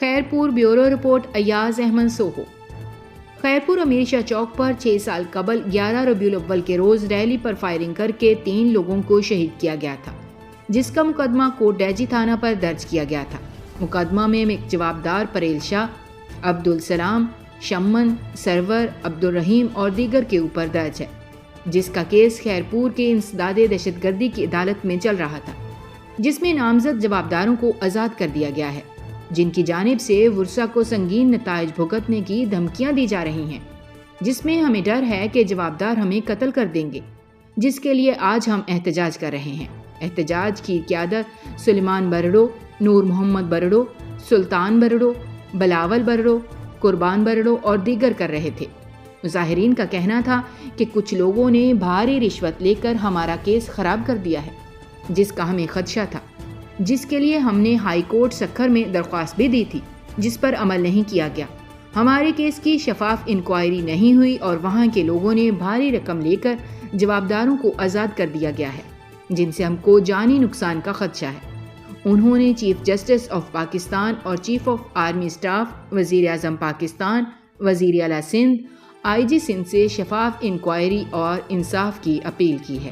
Khairpur bureau report Ayaz Ahmed Soho. Khairpur Amir Shah چوک پر 6 سال قبل 11 ربیع الاول کے روز ریلی پر فائرنگ کر کے 3 لوگوں کو شہید کیا گیا تھا، جس کا مقدمہ کوٹ ڈیجی تھانہ پر درج کیا گیا تھا۔ مقدمہ میں جوابدار پریل شاہ، عبدالسلام، شمن، سرور، عبدالرحیم اور دیگر کے اوپر درج ہے، جس کا کیس خیرپور کے انسداد دہشت گردی کی عدالت میں چل رہا تھا، جس میں نامزد جوابداروں کو آزاد کر دیا گیا ہے، جن کی جانب سے ورثہ کو سنگین نتائج بھگتنے کی دھمکیاں دی جا رہی ہیں، جس میں ہمیں ڈر ہے کہ جوابدار ہمیں قتل کر دیں گے، جس کے لیے آج ہم احتجاج کر رہے ہیں۔ احتجاج کی قیادت سلیمان برڑو، نور محمد برڑو، سلطان برڑو، بلاول برڑو، قربان برڑو اور دیگر کر رہے تھے۔ مظاہرین کا کہنا تھا کہ کچھ لوگوں نے بھاری رشوت لے کر ہمارا کیس خراب کر دیا ہے، جس کا ہمیں خدشہ تھا، جس کے لیے ہم نے ہائی کورٹ سکھر میں درخواست بھی دی تھی، جس پر عمل نہیں کیا گیا۔ ہمارے کیس کی شفاف انکوائری نہیں ہوئی اور وہاں کے لوگوں نے بھاری رقم لے کر جوابداروں کو آزاد کر دیا گیا ہے، جن سے ہم کو جانی نقصان کا خدشہ ہے۔ انہوں نے چیف جسٹس آف پاکستان اور چیف آف آرمی اسٹاف، وزیر اعظم پاکستان، وزیر اعلیٰ سندھ، آئی جی سندھ سے شفاف انکوائری اور انصاف کی اپیل کی ہے۔